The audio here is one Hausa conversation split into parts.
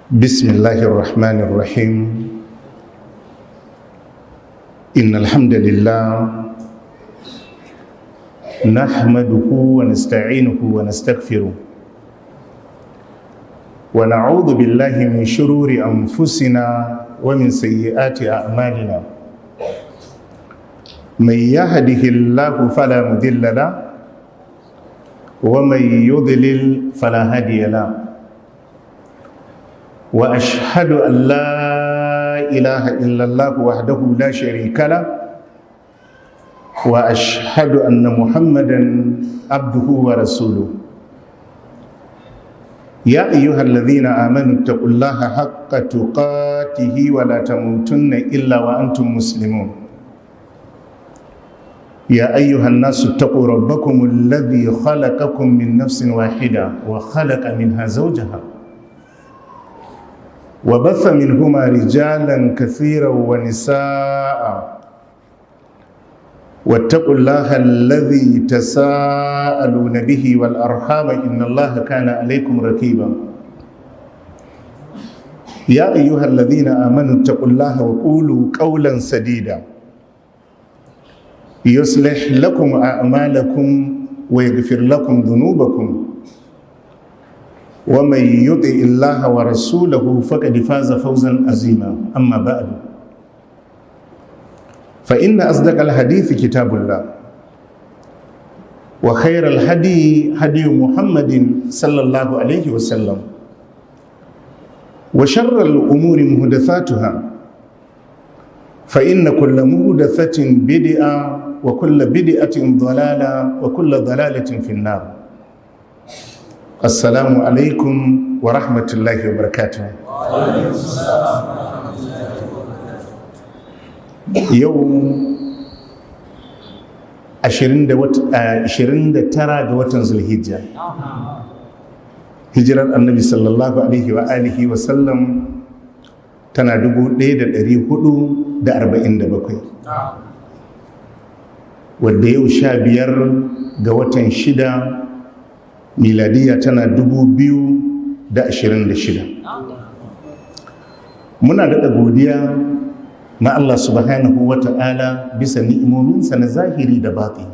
بسم الله الرحمن الرحيم إن الحمد لله نحمده ونستعينه ونستغفره ونعوذ بالله من شرور أنفسنا ومن سيئات أعمالنا من يهده الله فلا مضل له ومن يضلل فلا هادي له وأشهد أن لا إله إلا الله وحده لا شريك له وأشهد أن محمدا عبده ورسوله يا أيها الذين آمنوا اتقوا الله حق تقاته ولا تموتن إلا وأنتم مسلمون يا أيها الناس اتقوا ربكم الذي خلقكم من نفس واحدة وخلق منها زوجها وبث منهما رجالا كثيرا ونساء واتقوا الله الذي تساءلون به والأرحام إن الله كان عليكم رقيبا يا أيها الذين آمنوا اتقوا الله وقولوا قولا سديدا يصلح لكم أعمالكم ويغفر لكم ذنوبكم ومن يطع الله ورسوله فقد فاز فوزا عظيما أما بعد فإن أصدق الحديث كتاب الله وخير الهدي هدي محمد صلى الله عليه وسلم وشر الأمور محدثاتها فإن كل محدثة بدعة وكل بدعة ضلالة وكل ضلالة في النار. Assalamu alaikum wa rahmatullahi wa barakatuh. Yau 29 ga watan Zulhijja. Hijirar Annabi sallallahu alaihi wa alihi wa sallam tana 1447. Wadda yau 15 ga watan 6 miladiya tana 2026. Muna daɗa godiya na Allah subhanahu wa ta'ala bisa ni'imominsa na zahiri da baɗi.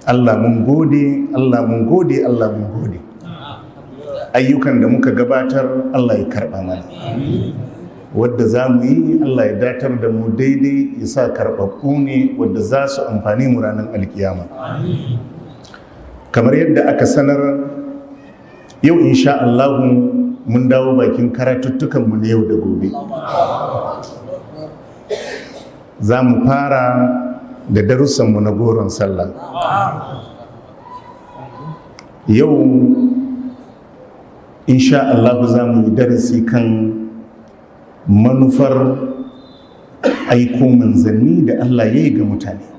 Allah mun gode, Allah mun gode, Allah mun gode. Ayyukan da muka gabatar Allah ya karɓa mana. Wadda za mu yi Allah ya datar da mu daidai ya sa karɓaɓɓu ne wadda za su amfani mu ranar alkiyama. Kamar yadda aka sanar yau insha Allah mun dawo bakin karatuttukanmu na yau da gobe. Za mu fara da darussanmu na goron sallah. Yau insha Allah za mu yi darasi kan manufar aiko manzanni da Allah ya yi ga mutane.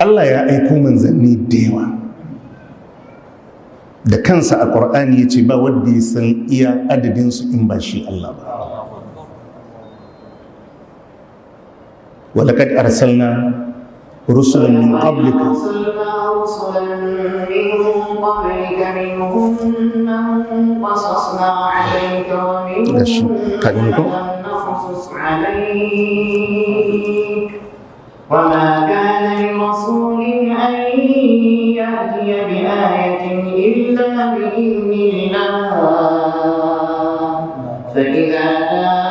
Allah ya aiko manzanni da yawa da kansa a ƙur'ani ya ce ba wadda ya san iya adadinsu in ba shi Allah ba. Walaqad arsalna rusulan min qablika وما كان لرسول أن يأتي بآية إلا بإذن الله فإذا جاء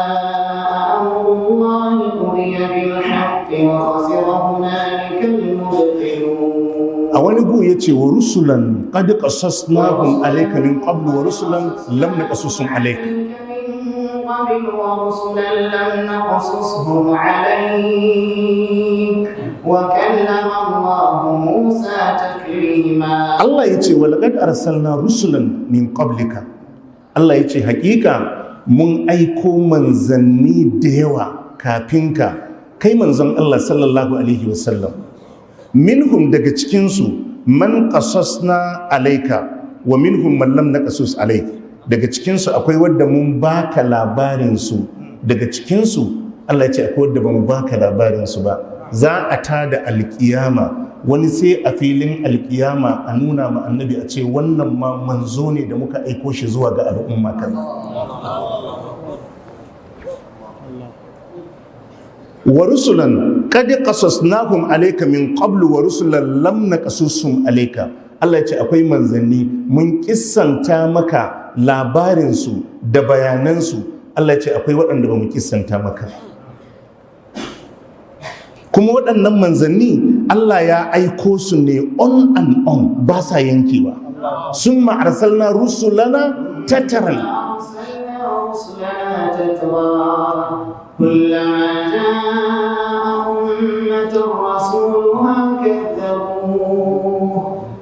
أمر الله قضي بالحق وخسر هنالك المبطلون. أولا يقول يتي ورسلا قد قصصناهم عليك من قبل ورسلا لم نقصصهم عليك. ورسلا لم نقصصهم عليك وكلم الله موسى تكليما. الله يتي ولقد أرسلنا رسلا من قبلك. الله يتي حقيقة من أيكو منزني ديوة كابينك كي منزن الله صلى الله عليه وسلم منهم دقا cikinsu man qasasna alayka wa minhum man lam naqasus alayka. Daga cikinsu akwai wadda mun baka labarinsu, daga cikinsu Allah ya ce akwai wadda ba mu baka labarinsu ba. Za a tada alkiyama wani sai a filin alkiyama a nuna ma annabi a ce wannan ma manzo ne da muka aiko shi zuwa ga al'umma kaza. Wa rusulan qad qasasnahum alayka min qablu wa rusulan lam naqasushum alayka. Allah ya ce akwai manzanni mun kissanta maka labarinsu da bayanansu. Allah ya ce akwai waɗanda ba mu kissanta maka. Kuma waɗannan manzanni Allah ya aiko su ne on and on, ba sa yankewa. Summa arsalna rusulana tataran. كلما جاء أمة رسولها كذبوه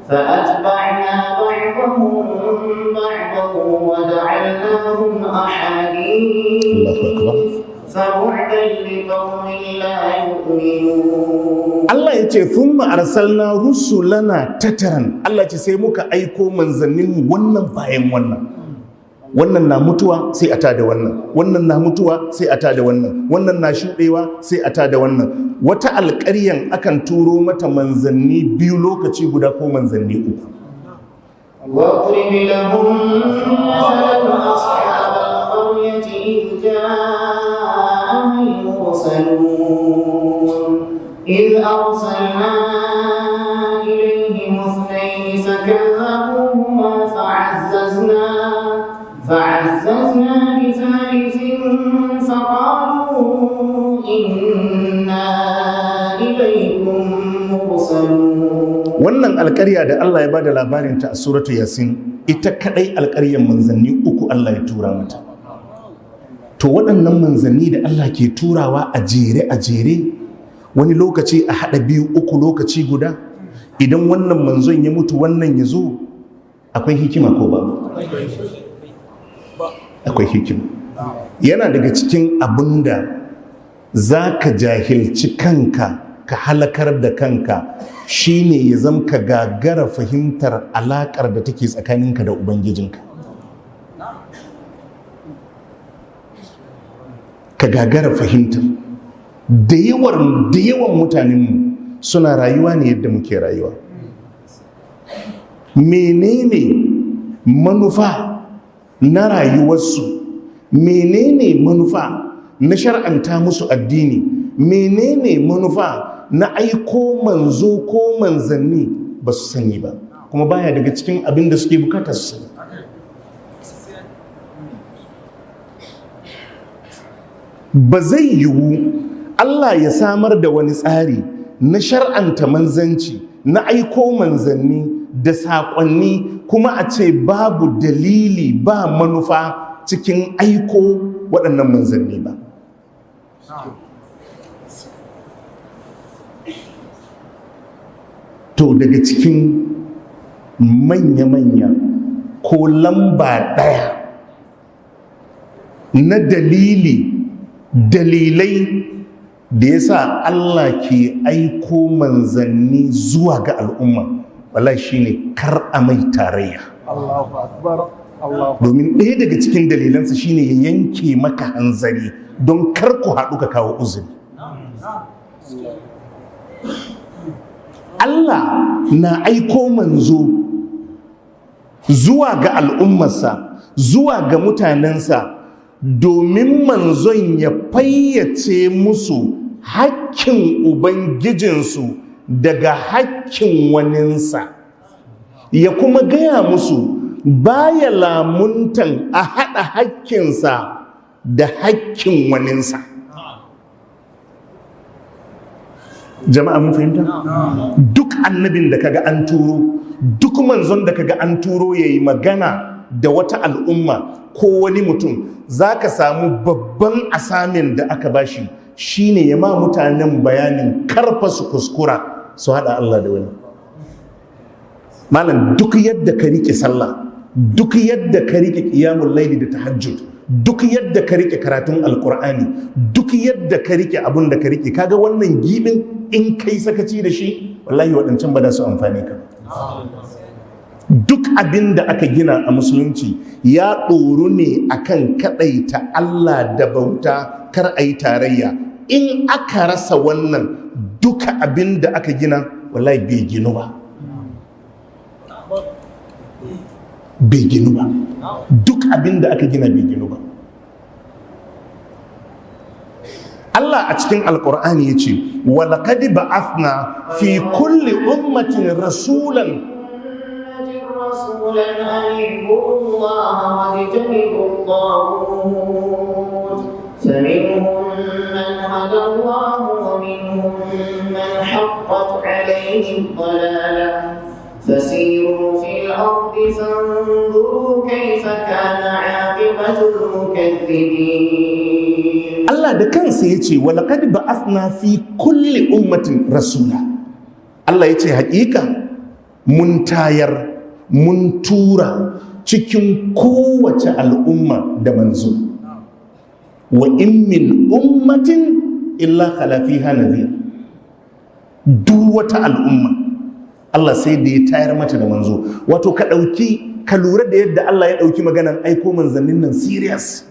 فأتبعنا بعضهم بعضا وجعلناهم أحاديث فبعدا لقوم لا يؤمنون. Allah ya ce thumma arsalna rusulana tataran. Allah ce sai muka aiko manzannin wannan bayan wannan. Wannan na mutuwa sai a tada wannan, wannan na mutuwa sai a tada wannan, wannan na shuɗewa sai a tada wannan. Wata alƙaryan akan turo mata manzanni biyu lokaci guda ko manzanni uku. وَاضْرِبْ لَهُم مَّثَلًا أَصْحَابَ الْقَرْيَةِ إِذْ جَاءَهَا الْمُرْسَلُونَ إِذْ أَرْسَلْنَا إِلَيْهِمُ اثْنَيْنِ فَكَذَّبُوهُمَا فعززنا بثالث فقالوا إنا إليكم مرسلون. Wannan alƙarya da Allah ya bada labarinta a suratu Yasin, ita kadai alƙaryar manzanni uku Allah ya tura mata. To waɗannan manzanni da Allah ke turawa a jere wani lokaci a haɗa biyu uku lokaci guda, idan wannan manzon ya mutu wannan ya zo, akwai hikima ko babu? Akwai hikima. Yana daga cikin abinda za ka jahilci kanka ka halakar da kanka shine ya zama ka gagara fahimtar alaƙar da take tsakaninka da ubangijinka. Ka gagara fahimtar da yawan mutanenmu suna rayuwa ne yadda muke rayuwa. Menene manufa na rayuwarsu? Menene manufa na shar'anta musu addini? Menene manufa na aiko manzo ko manzanni? Ba su sani ba, kuma baya daga cikin abin da suke bukatar su. Ba zai yiwu Allah ya samar da wani tsari na shar'anta manzanci, na aiko manzanni da saƙonni, kuma a ce babu dalili ba manufa cikin aiko waɗannan manzanni ba. To daga cikin manya-manya ko lamba ɗaya na dalilai da ya sa Allah ke aiko manzanni zuwa ga al'umma, wallahi shine kar a mai tarayya. Allahu akbar. Domin ɗaya daga cikin dalilansa shine ya yanke maka hanzari don kar ku haɗu ka kawo uzuri. Allah na aiko manzo zuwa ga al'ummarsa, zuwa ga mutanensa, domin manzon ya fayyace musu hakkin Ubangijinsu daga hakkin waninsa, ya kuma gaya musu baya lamuntan a haɗa hakkinsa da hakkin waninsa. Jama'a mun fahimta? Duk annabin da kaga an turo, duk manzon da kaga an turo yayi magana da wata al'umma ko wani mutum, zaka samu babban asamin da aka bashi shine ya ma mutanen bayanin karfa su kuskura su hada Allah da wani. Malam, duk yadda ka rike sallah, duk yadda ka rike qiyamul layli da tahajjud, duk yadda ka rike karatun alkur'ani, duk yadda ka rike abun da ka rike, kaga wannan gibin in kai sakaci da shi, wallahi waɗancan ba da su amfani ka. Duk abin da aka gina a musulunci ya ɗoru ne akan kaɗaita Allah da bauta, kar a yi tarayya. In aka rasa wannan, duka abin da aka gina wallahi bai ginu ba, bai ginu ba. Duk abin da aka gina bai ginu ba. Allah a cikin alkur'ani ya ce walaqad ba'athna fi kulli ummatin rasulan فمنهم من هدى الله ومنهم من حقت عليه الضلالة فسيروا في الأرض فانظروا كيف كان عاقبة المكذبين. Allah da kansa ya ce walaqad ba'athna fi kulli ummatin rasula. Allah ya ce haƙiƙa mun tayar mun tura cikin kowace al'umma da manzo. Wa in min ummatin illa khala fiha nadhir. Duk wata al'umma Allah sai da ya tayar mata da manzo. Wato ka lura da yadda Allah ya ɗauki maganan aiko manzannin nan serious.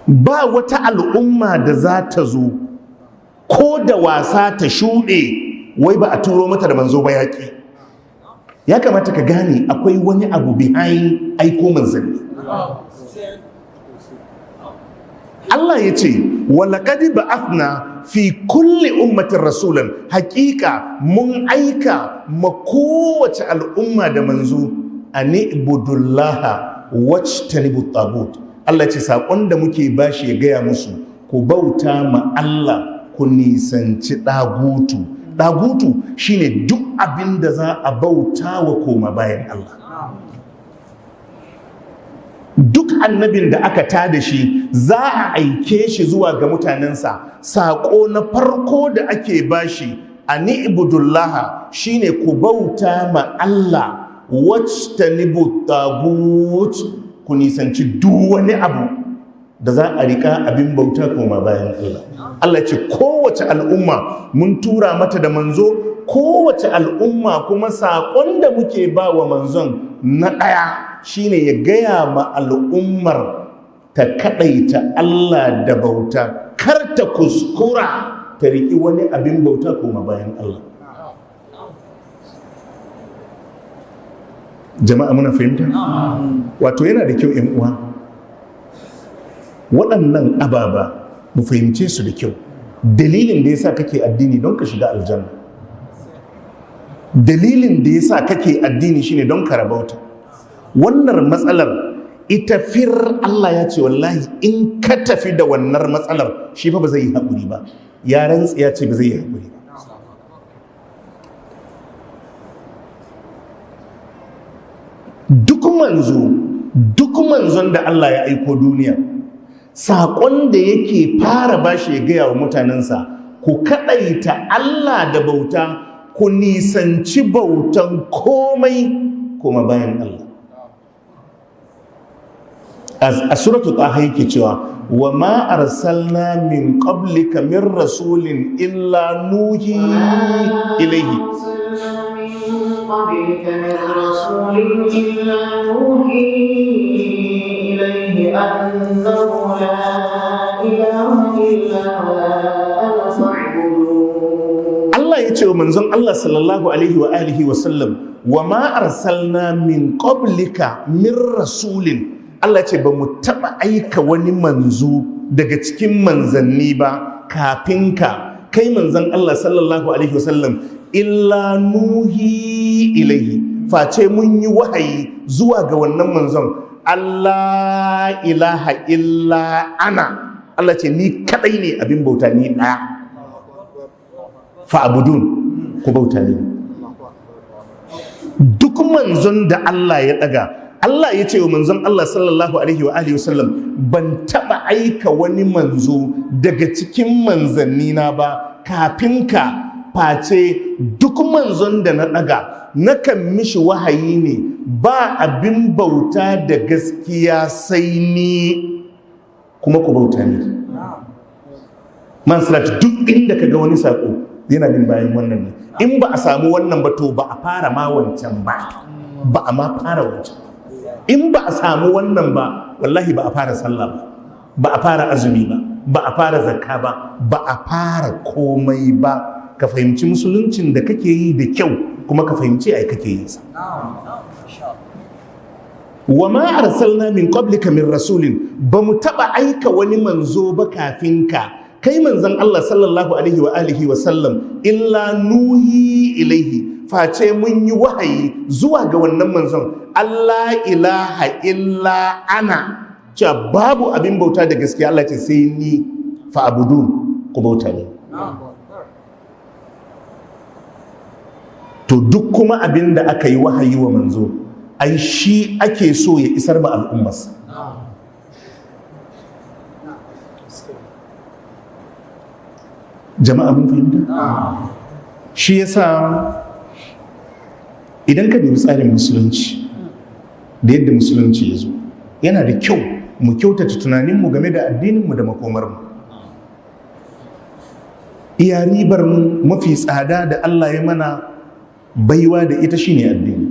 Ba wata al'umma da za ta zo ko da wasa ta shuɗe wai ba a turo mata da manzo ba yaƙi. Ya kamata ka gane akwai wani abu behind aiko manzanni. Allah ya ce walaqad ba'athna fi kulli ummatin rasulan, hakika mun aika ma kowace al'umma da manzo ani ibudullaha wajtanibu tagut. Allah ce saƙon da muke bashi ya gaya musu ku bauta ma Allah ku nisanci ɗagutu. Ɗagutu shine duk abin da za a bauta wa koma bayan Allah. Duk annabin da aka tada shi za a aike shi zuwa ga mutanensa. Saƙo na farko da ake bashi ani ibudullaha shine ku bauta ma Allah wajtanibu tagut, ku nisanci duk wani abu da za a rika abin bauta koma bayan Allah. Allah ce kowace al'umma mun tura mata da manzo, kowace al'umma kuma saƙon da muke ba wa manzon na ɗaya shine ya gaya ma al'ummar ta kaɗaita Allah da bauta, kar ta kuskura ta riƙi wani abin bauta koma bayan Allah. Jama'a muna fahimta? Wato yana da kyau ‘yan uwa waɗannan ababa mu fahimce su da kyau. Dalilin da ya sa kake addini don ka shiga aljanna, dalilin da ya sa kake addini shine don ka rabauta. Wannan matsalar ita fir Allah ya ce wallahi in ka tafi da wannan matsalar shi fa ba zai yi haƙuri ba, ya rantsi ya ce ba zai yi haƙuri ba. Duk manzon da Allah ya aiko duniya, saƙon da yake fara bashi ya gaya wa mutanensa ku kaɗaita Allah da bauta, ku nisanci bautan komai kuma bayan Allah. A suratu Taha yake cewa wa ma arsalna min qablika min rasulin illa nuhi ilaihi أنه لا إله إلا أنا فاعبدون. Allah ya ce wa manzon Allah sallallahu alaihi wa alihi wa sallam wa ma arsalna min qablika min rasulin. Allah ce ba mu taɓa aika wani manzo daga cikin manzanni ba kafin ka kai manzon Allah sallallahu alaihi wa sallam illa nuhi ilaihi, face mun yi wahayi zuwa ga wannan manzon Allah ilaha illa ana. Allah ce ni kadai ne abin bauta, ni ɗaya. Fa'budun, ku bauta ne. Duk manzon da Allah ya daga, Allah ya ce wa manzon Allah sallallahu alaihi wa alihi wasallam ban taba aika wani manzo daga cikin manzanni na ba kafin ka, face duk manzon da na daga nakan mishi wahayi ne ba abin bauta da gaskiya sai ni, kuma ku bauta ne. Mansalat duk inda ka ga wani sako yana bin bayan wannan ne. In ba a samu wannan ba to ba a fara ma wancan ba, ba a ma fara wancan. In ba a samu wannan ba wallahi ba a fara sallah ba, ba a fara azumi ba, ba a fara zakka ba, ba a fara komai ba. ka fahimci musuluncin da kake yi da kyau kuma ka fahimci ai kake yin sa. Wa ma arsalna min qablika min rasulin, ba mu taba aika wani manzo ba kafin ka kai manzon Allah sallallahu alaihi wa alihi wa sallam illa nuhi ilaihi, face mun yi wahayi zuwa ga wannan manzon Allah ilaha illa ana, cewa babu abin bauta da gaskiya Allah ce sai ni fa abudun, ku bauta ne. To duk kuma abin da aka yi wahayi wa manzo ai shi ake so ya isar ma al'ummarsa. Jama'a mun fahimta? Shi yasa idan ka dubi tsarin musulunci da yadda musulunci ya zo, yana da kyau mu kyautata tunaninmu game da addininmu da makomarmu. Iya ribar mu mafi tsada da Allah ya mana baiwa da ita shine addini.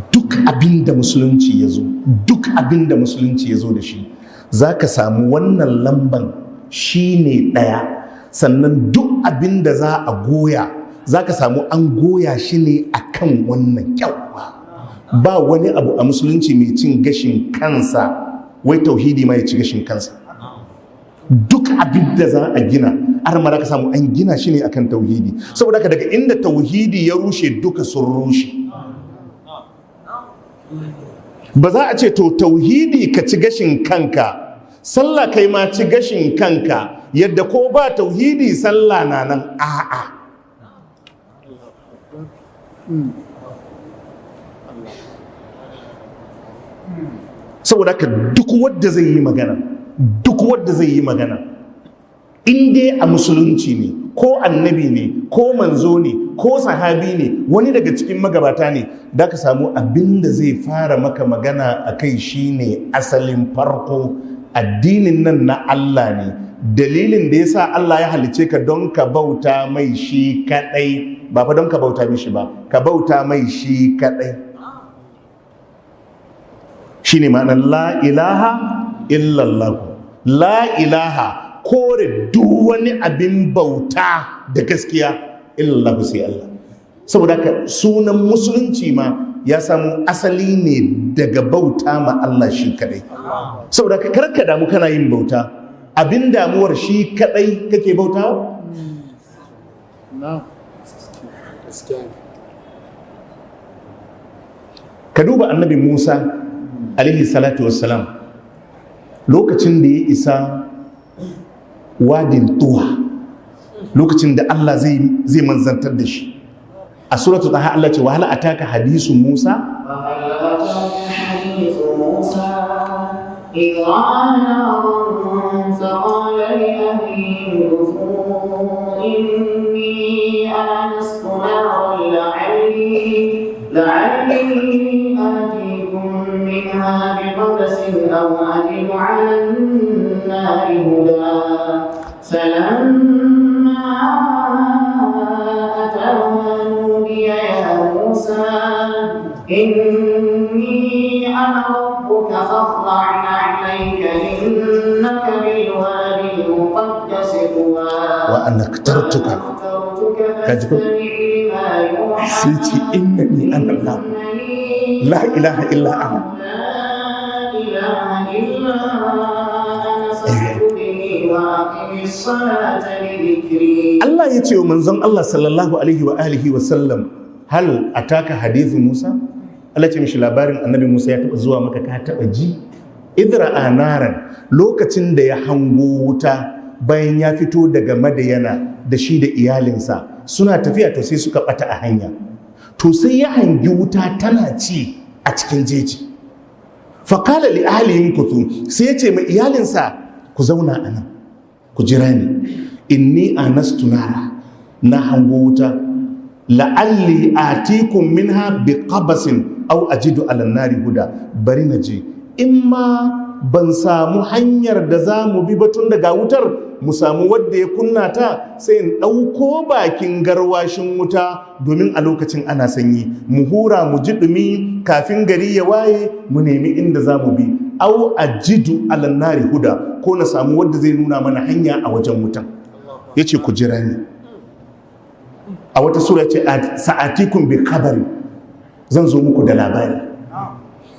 Duk abin da musulunci ya zo, duk abin da musulunci ya zo da shi, za ka samu wannan lamban shine ɗaya, sannan duk abin da za a goya za ka samu an goya shi ne a kan wannan kyawa. Ba wani abu a musulunci mai cin gashin kansa wai tauhidi ma ya ci gashin kansa. Duk abin da za a gina har ma ka samu an gina shi ne akan tauhidi, saboda haka daga inda tauhidi ya rushe duka sun rushe. Ba za a ce to tauhidi ka ci gashin kanka, sallah kai ma ci gashin kanka, yadda ko ba tauhidi sallah na nan, a'a. Saboda haka duk wadda zai yi magana, duk wadda zai yi magana, in dai a musulunci ne, ko annabi ne, ko manzo ne, ko sahabi ne, wani daga cikin magabata ne, da ka samu abin da zai fara maka magana a kai shine asalin farko. Addinin nan na Allah ne, dalilin da ya sa Allah ya halice ka don ka bauta mai shi kadai, ba fa don ka bauta mishi ba, ka bauta mai shi kadai. Shi ne ma'anar la ilaha illallah. La ilaha, kore duk wani abin bauta da gaskiya illallah sai Allah. Saboda haka sunan musulunci ma ya samu asali ne daga bauta ma Allah shi kadai. Saboda haka karka damu kana yin bauta, abin damuwar shi kadai kake bauta. Ka duba annabi Musa alaihi salatu wassalam, lokacin da ya isa wadin tuwa, lokacin da Allah zai manzantar da shi, a suratul Taha Allah ce wa hal ataka hadisu Musa, إذ رأى نارا فقال لأهله كثوا إني آنست نارا لعلي آتيكم منها بقبس أو أجد على النار هدى فلما أتاها نودي يا موسى إني أنا ربك فاخلع نعليك إنك بالوادي المقدس طوى وأنا اخترتك فاستمع لما يوحى سيتي إنني أنا الله لا إله إلا أنا لا إله إلا أنا فاعبدني وأقم الصلاة لذكري. Allah ya ce wa manzon Allah sallallahu alaihi wa alihi wa sallam, hal ataka hadithu Musa? Allah ce mishi labarin annabi Musa ya taba zuwa maka, ka taba ji? Idra anaran, lokacin da ya hango wuta bayan ya fito daga Madayana da shi da iyalinsa suna tafiya, to sai suka bata a hanya, to sai ya hangi wuta tana ci a cikin jeji. Faqala li ahlihim kuthu, sai ya ce ma iyalinsa ku zauna anan ku jira ni, inni anastu nara, na hango wuta, la'alli atikum minha biqabasin aw ajidu ala nari huda, bari na je in ma ban samu hanyar da za mu bi batun daga wutar mu samu wadda ya kunna ta, sai in ɗauko bakin garwashin wuta domin a lokacin ana sanyi mu hura mu ji ɗumi kafin gari ya waye mu nemi inda za mu bi, aw ajidu ala nari huda, ko na samu wadda zai nuna mana hanya a wajen wutan. yace ku jira ni. A wata sura ce sa'atikum bi khabari, zan zo muku da labari.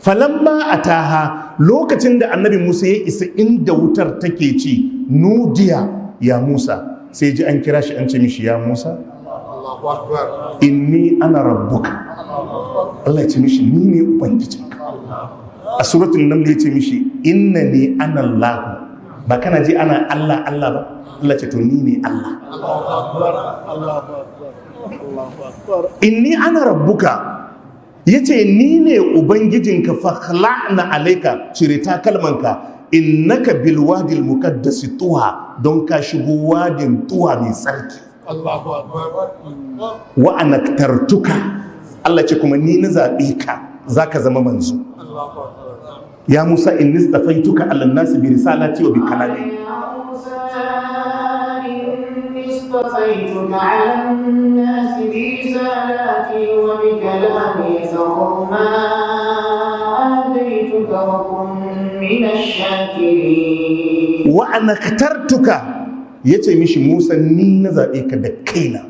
Falamma ataha, lokacin da annabi Musa ya isa inda wutar take ci, nudiya ya Musa, sai ji an kira shi an ce mishi ya Musa inni ana rabbuka. Allah ya ce mishi ni ne ubangijinka. A suratul naml ya ce mishi innani ana Allah. Ba kana ji ana Allah Allah ba? Allah ce to ni ne Allah. Inni ana rabbuka, yace ni ne ubangijinka, fakhla'na alayka, cire takalmanka, innaka bil wadil muqaddas tuha, don ka shigo wadin tuha mai tsarki. Allahu akbar. Wa anaktartuka, Allah ce kuma ni na zabe ka zaka zama manzo. Allahu akbar. Ya Musa inni istafaituka ala nasi bi risalati wa bi kalami. اصطفيتك على الناس برسالاتي وبكلامي فخذ ما آتيتك وكن من الشاكرين. وأنا اخترتك yace mishi Musa ni na zabe ka da kaina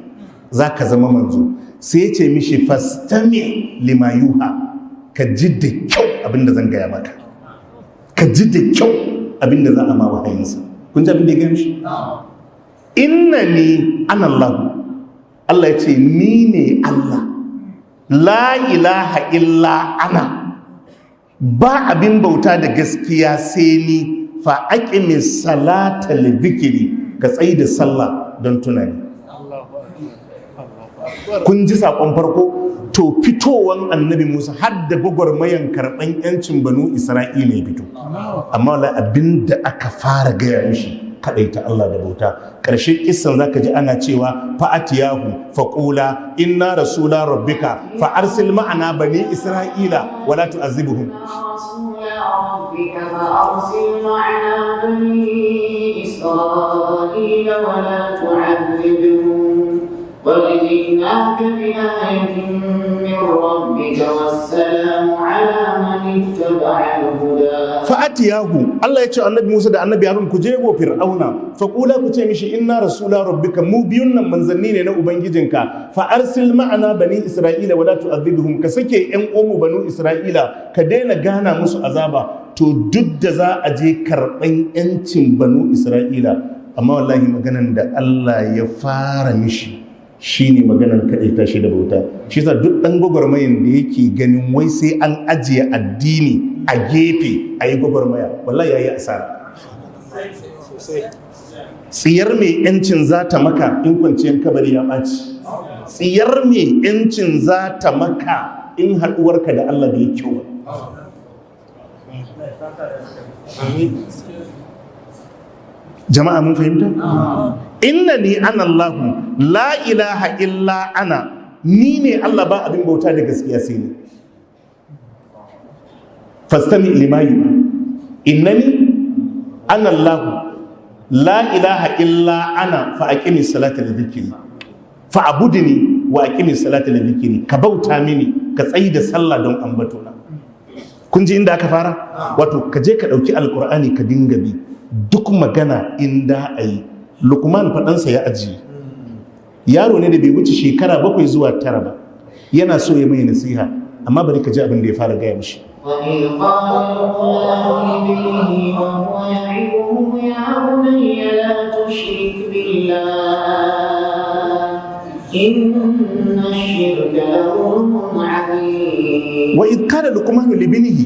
zaka zama manzo. Sai yace mishi fastami lima yuha, ka ji da kyau abinda zan gaya maka, ka ji da kyau abinda za a ma wahayinsa. Kun ji abinda ya gaya mishi? Innani ana Allah. Allah ya ce ni ne Allah, la ilaha illa ana, ba abin bauta da gaskiya sai ni. Fa aqimis salata li dhikri, ka tsayi da sallah don tunani. Kun ji sakon farko? To fitowan annabi Musa har da gwagwarmayan karɓan yancin banu Isra'ila ya fito, amma wala abin da aka fara gaya mishi kaɗaita Allah da bauta. Ƙarshen kissan zaka ji ana cewa fa'atiyahu faqula inna rasula rabbika fa arsil ma'ana bani isra'ila wala tu'azzibuhum. وَجِئْنَاكَ بِآيَةٍ مِّن رَّبِّكَ وَالسَّلَامُ عَلَىٰ مَنِ اتَّبَعَ الْهُدَىٰ. Fa'atiyahu, Allah ya ce annabi Musa da annabi Harun ku je wa Fir'auna, faqula ku ce mishi inna rasula rabbika, mu biyun nan manzanni ne na ubangijinka, fa arsil ma'ana bani isra'ila wala tu'adhibhum, ka sake ƴan uwanmu banu isra'ila, ka daina gana musu azaba. To duk da za a je karɓan yancin banu isra'ila, amma wallahi maganan da Allah ya fara mishi shi ne maganar kaɗai tashi da bauta. Shi sa duk ɗan gwagwarmayan da yake ganin wai sai an ajiye addini a gefe a yi gwagwarmaya, wallahi ya yi asara. Tsiyar mai yancin za ta maka in kwanciyar kabari ya ɓaci, tsiyar mai yancin za ta maka in haɗuwarka da Allah da ya kyau. Jama'a mun fahimta? Innani ana Allahu la ilaha illa ana, ni ne Allah, ba abin bauta da gaskiya sai ni. Fastami lima yuha. Innani ana Allahu la ilaha illa ana fa aqimi salata li dhikri fa abudni wa aqimi salata li dhikri, ka bauta mini ka tsayi da sallah don ambatona. Kun ji inda aka fara? Wato ka je ka dauki alqur'ani ka dinga bi, duk magana inda ayi. Lukman faɗansa ya ajiye, yaro ne da bai wuce shekara 7 zuwa 9 ba, yana so ya mai nasiha, amma bari ka ji abin da ya fara gaya mishi. وإذ قال لقمان لابنه وهو يعظه يا بني لا تشرك بالله إن الشرك لظلم عظيم. وإذ قال لقمان لابنه،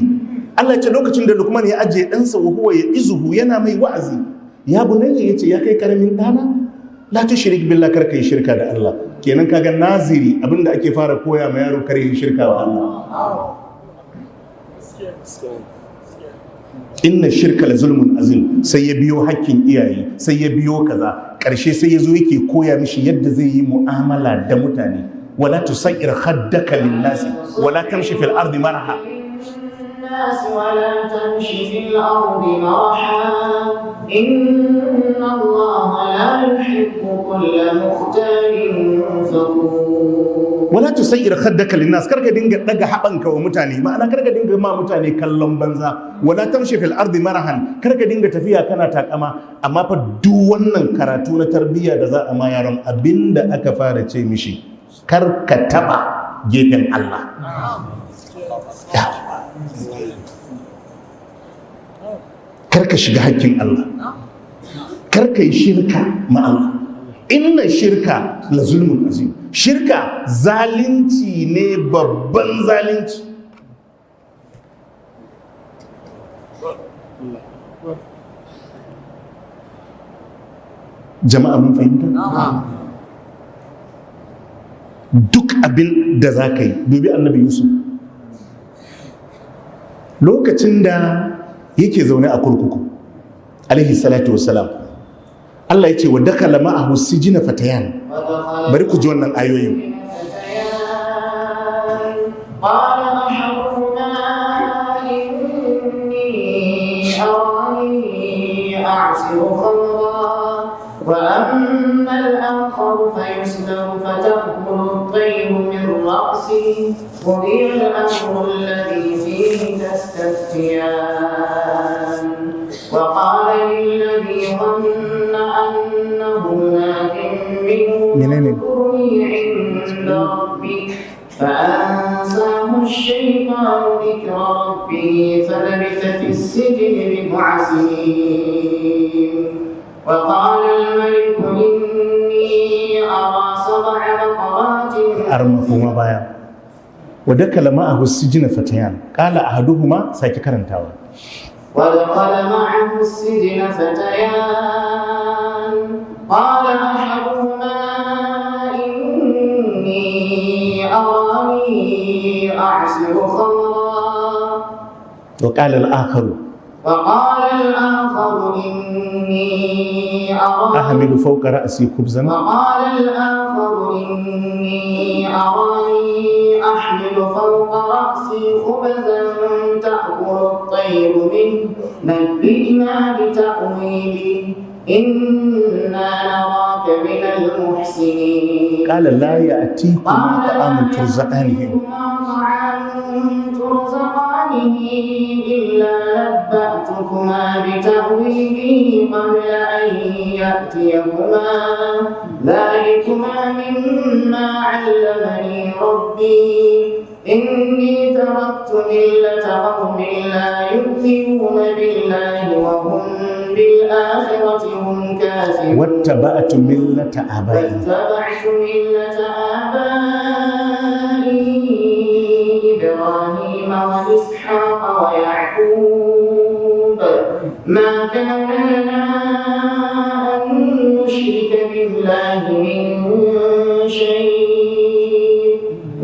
Allah ya ce lokacin da Lukman ya ajiye ɗansa wa huwa ya izuhu, yana mai wa'azi, ya bunayya, yace ya kai karamin ɗana, la tushrik billah, kar kai shirka da Allah. Kenan kaga naziri abinda ake fara koya ma yaro kar yi shirka wa Allah. Inna shirka la zulmun azim, sai ya biyo hakkin iyaye, sai ya biyo kaza, karshe sai ya zo yake koya mishi yadda zai yi mu'amala da mutane. Wala tusair khaddaka lin-nasi wala tamshi fil ardi maraha. ولا تمشي في الأرض مرحا إن الله لا يحب كل مختال فخور. wala tusayyir khaddaka linnas, karka dinga daga habanka wa mutane, ma'ana karka dinga ma mutane kallon banza. Wala tamshi fil ardi marahan, karka dinga tafiya kana takama. Amma fa duk wannan karatu na tarbiyya da za a ma yaron, abinda aka fara ce mishi karka taba gefen Allah. Karka shiga hakkin Allah, karka yi shirka ma Allah. Inna shirka la zulmun azim, shirka zalunci ne, babban zalunci. Jama'a mun fahimta? Duk abin da za ka yi, dubi annabi Yusuf lokacin da yake zaune a kurkuku alaihi salatu wassalam, Allah ya ce wa dakala ma'ahu sijina fatayan. Bari ku ji wannan ayoyin. وأما الآخر فيسلم فتأكل الطير من رأسه قضي الأمر الذي فيه تستفتيان وقال للذي ظن أنه ناج منه اذكرني عند ربك فأنساه الشيطان ذكر ربه فلبث في السجن بضع سنين وقال الملك إني أرى 7 بقرات أرمهما بايا ودخل معه السجن فتيان قال أحدهما ساكي كرنتاوا ودخل معه السجن فتيان قال أحدهما إني أراني أعصر خمرا وقال الآخر إني أراني أحمل فوق رأسي خبزا وقال الآخر إني أراني أحمل فوق رأسي خبزا تأكل الطير منه نبئنا بتأويله إنا نراك من المحسنين قال لا يأتيكما طعام ترزقانه إلا نبأتكما بتأويله قبل أن يأتيكما ذلكما مما علمني ربي إني تركت ملة قوم لا يؤمنون بالله وهم بالآخرة هم كافرون واتبعت ملة آبائي إبراهيم وإسحاق ويعقوب ما كان لنا أن نشرك بالله من شيء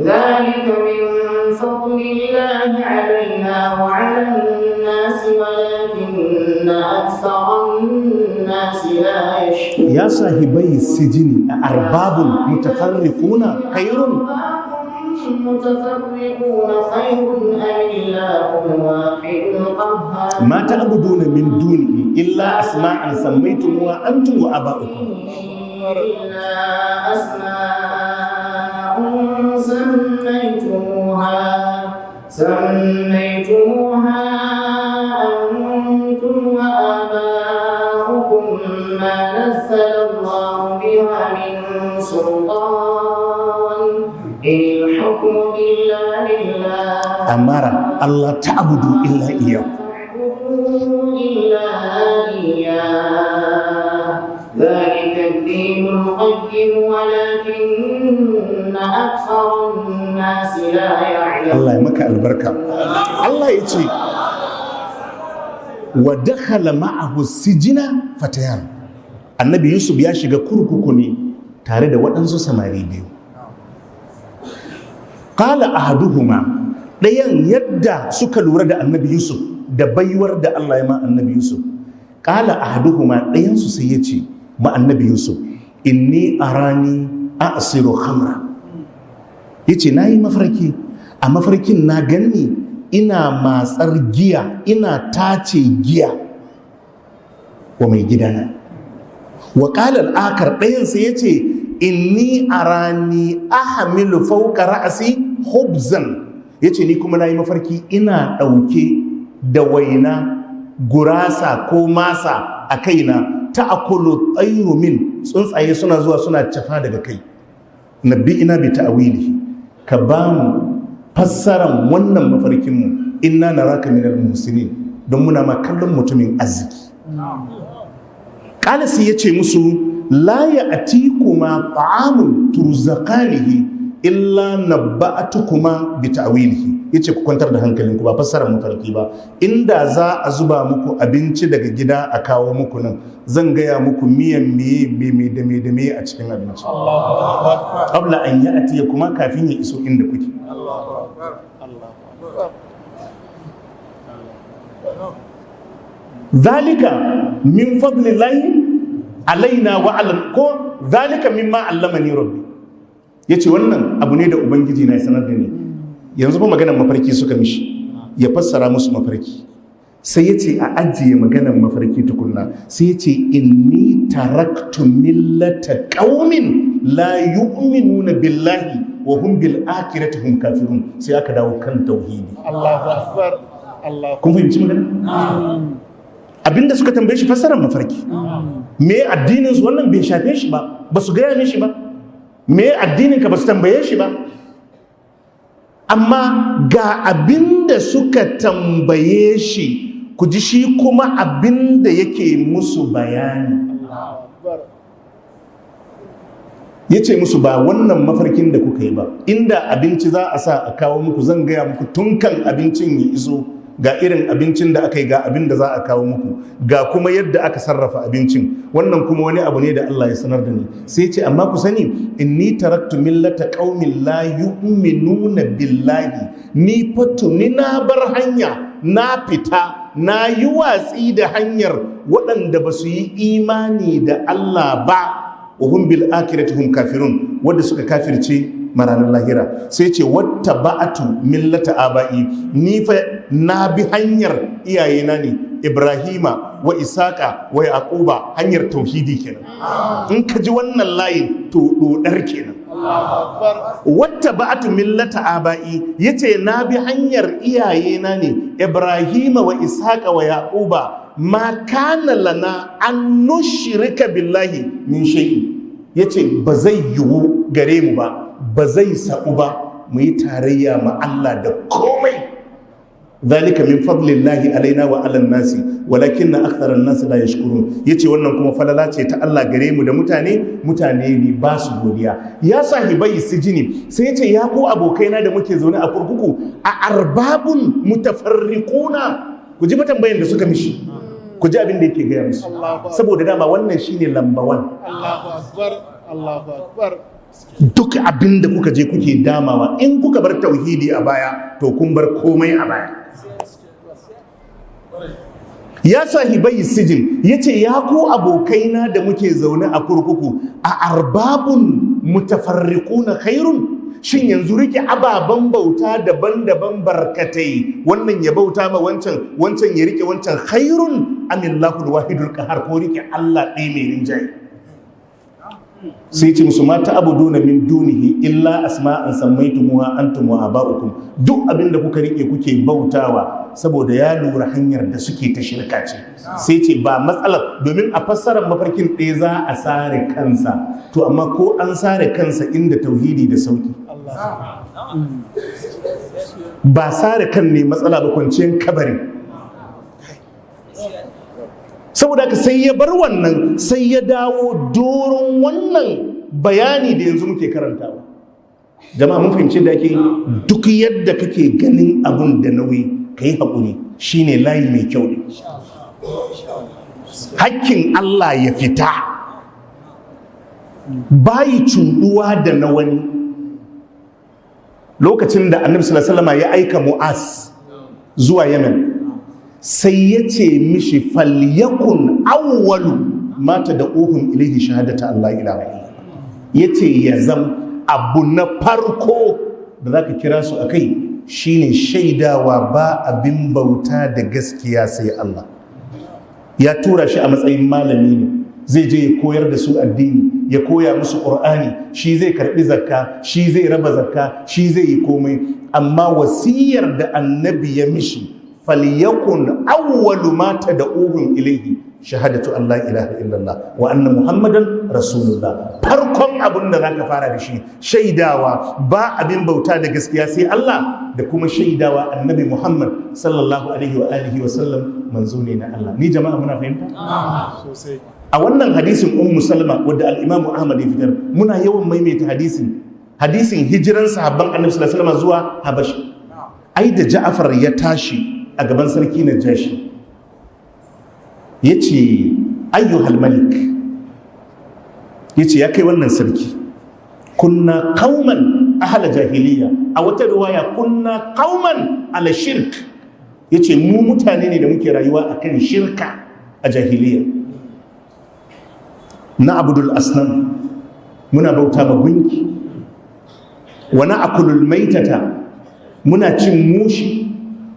ذلك من فضل الله علينا وعلى الناس ولكن أكثر الناس لا يشكرون يا صاحبي السجن أأرباب متفرقون خير متفرقون خير أم الله الواحد القهار ما تعبدون من دونه إلا أسماء سميتموها أنتم وآباؤكم إلا أسماء سميتموها أنتم وآباؤكم ما نزل الله بها من سلطان إن الحكم إلا لله أمر الله تعبدوا إلا إياه ذلك الدين القيم ولكن أكثر الناس لا يعلمون الله يمك البركة الله يجي ودخل معه السجن فتيان النبي يوسف ya shiga kurkuku ne tare da waɗansu samari biyu qala ahaduhuma ɗayan yadda suka lura da annabi Yusuf da baiwar da Allah ya ma annabi Yusuf qala ahaduhuma ɗayan su sai yace ma annabi Yusuf inni arani a'siru khamra yace nayi mafarki a mafarkin na ganni ina matsar giya ina tace giya wa mai gidana wa qala al-akar ɗayan sai yace inni arani ahmilu fawqa ra'si hubzan, yace ni kuma nayi mafarki ina dauke da waina gurasa ko masa a kaina, ta'kulu tayru min, tsuntsaye suna zuwa suna cafa daga kai. Nabbi ina bi ta'wili, ka ba mu fassaran wannan mafarkin mu, inna naraka minal muhsinin, don muna ma kallon mutumin arziki. Kalisi yace musu la ya'tikuma ta'amun turzaqanihi illa nabba'atukuma bi ta'wilihi, yace ku kwantar da hankalinku, ba fassarar mafarki ba. Inda za a zuba muku abinci daga gida a kawo muku nan, zan gaya muku miyan meye da me a cikin abinci. Qabla an ya'tiya kuma, kafin ya iso inda kuke. Zalika min fadlillahi alaina wa ala, ko zalika mimma allamani rabbi, yace wannan abu ne da ubangiji na ya sanar da ni. Yanzu ba maganar mafarki suka mishi, ya fassara musu mafarki, sai yace a ajiye maganar mafarki tukunna, sai yace inni taraktu millata qaumin la yu'minuna billahi wa hum bil akhirati hum kafirun, sai aka dawo kan tauhidi. Allahu akbar. Allah, kun fahimci magana? Abinda suka tambaye shi fassarar mafarki, me addinin su wannan bai shafe shi ba, ba su gaya mishi ba. Me addinin ka ba su tambaye shi ba. Amma ga abinda suka tambaye shi, ku ji shi kuma abinda yake musu bayani. Ya ce musu ba wannan mafarkin da kuka yi ba, inda abinci za a sa a kawo muku, zan gaya muku tun kan abincin ya iso, ga irin abincin da aka yi, ga abin da za a kawo muku, ga kuma yadda aka sarrafa abincin. Wannan kuma wani abu ne da Allah ya sanar da ni. Sai ce amma ku sani, inni taraktu millata qaumin la yu'minuna billahi, ni fa tuni na bar hanya, na fita, na yi watsi da hanyar waɗanda ba su yi imani da Allah ba, wa hum bil akhirati hum kafirun, wanda suka kafirce maranar lahira. Sai ce wata ba'atu millata aba'i, ni fa na bi hanyar iyayena ne, Ibrahima wa Isaka wa Yaquba, hanyar tauhidi kenan. In ka ji wannan layin to dodar kenan. Wata ba'atu millata aba'i, yace na bi hanyar iyayena ne, Ibrahima wa Isaka wa Yaquba, ma kana lana an nushrika billahi min shay'in, yace ba zai yiwu gare mu ba zai sa'u ba mu yi tarayya ma Allah da komai. Zalika min fadlillahi alaina wa ala nasi walakinna aktharan nasi la yashkurun, yace wannan kuma falala ce ta Allah gare mu da mutane ne ba su godiya. Ya sahibai sijini, sai yace ya ku abokaina da muke zaune a kurkuku, a arbabun mutafarriquna, ku ji tambayan da suka mishi, ku ji abin da yake gaya musu, saboda dama wannan shine lamba 1. Allahu akbar, Allahu akbar. Duk abin da kuka je kuke damawa, in kuka bar tauhidi a baya to kun bar komai a baya. Ya sahibai sijin, yace ya ku abokaina da muke zaune a kurkuku, a arbabun mutafarriquna khairun, shin yanzu rike ababen bauta daban-daban barkatai, wannan ya bauta ma wancan, wancan ya rike wancan, khairun amillahu alwahidul qahar, ko rike Allah ɗaya mai rinjaye. Sai ce musu mata abuduna min dunihi illa asma'an sammaytumuha antum wa aba'ukum, duk abinda kuka rike kuke bautawa, saboda ya lura hanyar da suke ta shirka ce. Sai ce ba matsalar, domin a fassarar mafarkin ɗaya za a sare kansa, to amma ko an sare kansa inda tauhidi da sauki, ba sare kan ne matsala ba, kwanciyar kabari. Saboda ka sai ya bar wannan, sai ya dawo doron wannan bayani da yanzu muke karantawa. Jama'a mun fahimci da ake duk yadda kake ganin abun da nauyi, ka yi haƙuri, shine layi mai kyau ne. Hakkin Allah ya fita, bayi cuɗuwa da na wani. Lokacin da Annabi sallallahu alaihi wasallam ya aika Mu'az zuwa Yemen, sai ya ce mishi falyakun awwalu mata da uhun ilaihi shahadata Allah ilaha illallah, ya ce ya zam abu na farko da za ka kira su a kai shine shaidawa ba abin bauta da gaskiya sai Allah. Ya tura shi a matsayin malami ne, zai je ya koyar da su addini, ya koya musu ƙur'ani, shi zai karɓi zakka, shi zai raba zakka, shi zai yi komai. Amma wasiyar da annabi ya mishi, falyakun awwalu ma tad'uhum ilayhi shahadatu an la ilaha illallah wa anna muhammadan rasulullah. Farkon abin da zaka fara da shi shaidawa ba abin bauta da gaskiya sai Allah, da kuma shaidawa annabi Muhammad sallallahu alaihi wa alihi wa sallam manzo ne na Allah. Ni jama'a muna fahimta? Sosai. A wannan hadisin Ummu Salma wadda al-Imam Ahmad ya fitar, muna yawan maimaita hadisin hijiran sahabban Annabi sallallahu alaihi wasallam zuwa Habashi. Ai da Ja'far ya tashi a gaban sarki Najashi, yace ayyuhal malik, yace ya kai wannan sarki, kunna qauman ahla jahiliya, a wata riwaya kunna qauman ala shirk, yace mu mutane ne da muke rayuwa akan shirka a jahiliya. Na abudul asnam, muna bauta ma gunki, wa na akulul maitata, muna cin mushi,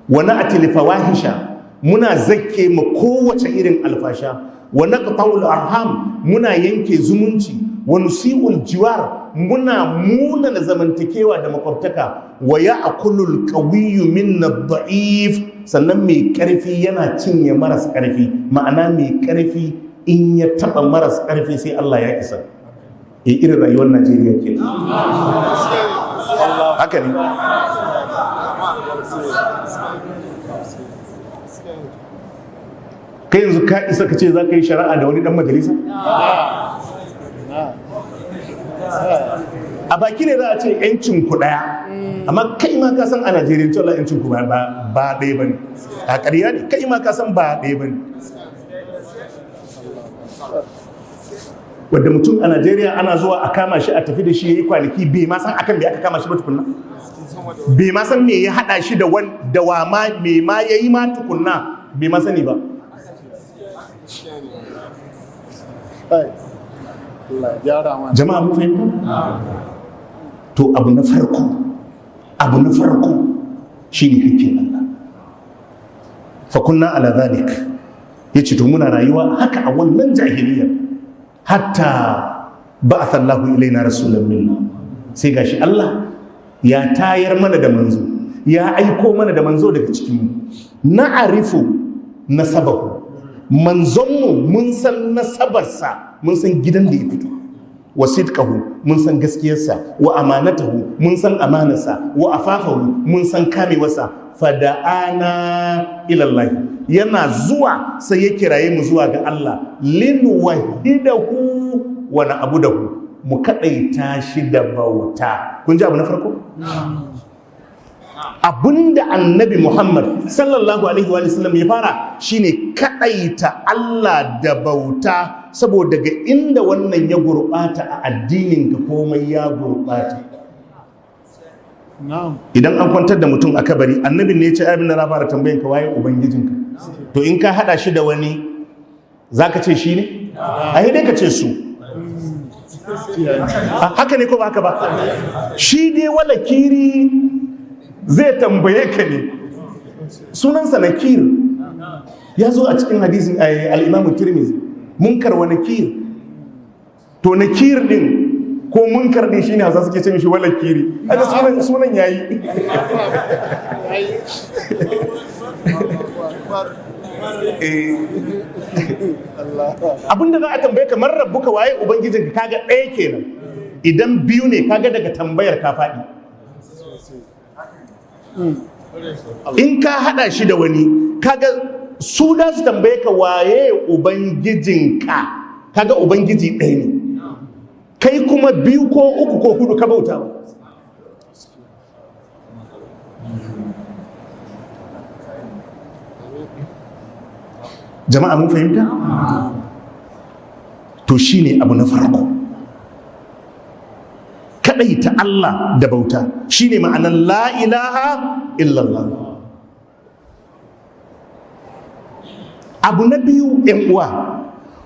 wa na atil fawahisha, muna zakke ma kowace irin alfasha, wa naqta'ul arham, muna yanke zumunci, wa nusi'ul jiwar, muna munana zamantakewa da makwabtaka, wa ya'kulul qawiyyu minna ad-da'if, sannan mai karfi yana cinye maras karfi. Ma'ana mai karfi in ya taba maras karfi sai Allah ya isa. Irin rayuwar Najeriya ke haka ne. Kai yanzu ka isa ka ce za ka yi shari'a da wani dan majalisa? A baki ne za a ce yancin ku daya, amma kai ma ka san a Najeriya cewa yancin ku ba ɗaya bane. A ƙarya ne, kai ma ka san ba ɗaya bane. Wadda mutum a Najeriya ana zuwa a kama shi a tafi da shi ya yi kwanaki, bai ma san akan bai aka kama shi ba tukunna, bai ma san me ya hada shi da wa ma me ma ya yi ma tukunna, bai ma sani ba. Jama'a mun fahimta? To abu na farko shine hakkin Allah. Fa kunna ala zalik, yace to muna rayuwa haka a wannan jahiliyar, hatta ba'atha Allahu ilaina rasulan minna, sai gashi Allah ya tayar mana da manzo, ya aiko mana da manzo daga cikin mu. Na'arifu nasabahu, manzonmu mun san nasabarsa, mun san gidan da ya fito. Wa sidqahu, mun san gaskiyarsa. Wa amanatahu, mun san amanarsa. Wa afafahu, mun san kamewarsa. Fada'ana ilallahi, yana zuwa sai ya kiraye mu zuwa ga Allah, linwahidahu wa na'budahu, mu kadaita shi da bauta. Kun ji abu na farko? Abinda annabi Muhammad sallallahu alaihi wa sallam ya fara shine kadaita Allah da bauta, saboda daga inda wannan ya gurbata a addinin ka komai ya gurbata. Idan an kwantar da mutum a kabari, annabin ne ya ce abin da na fara tambayin ka waye ubangijinka, to in ka hada shi da wani zaka ce shi ne? Ai dai ka ce su. Haka ne ko ba haka ba? Shi dai wala kiri zai tambaye ka ne, sunansa nakir, ya zo a cikin hadisin al-Imam Tirmidhi, munkar wa nakir. To nakir din ko munkar din shine hasa suke ce mishi wala kiri, haka sunan yayi. Abinda za a tambaye ka, man rabbuka, waye ubangijinka, kaga ɗaya kenan. Idan biyu ne, kaga daga tambayar ka faɗi. In ka hada shi da wani, kaga su da su tambaye ka waye ubangijinka, kaga ubangiji ɗaya ne, kai kuma biyu ko uku ko hudu ka bauta. Jama'a mun fahimta? To shine abu na farko, kadaita Allah da bauta, shine ma'anar la ilaha illallah. Abu na biyu, ‘yan uwa,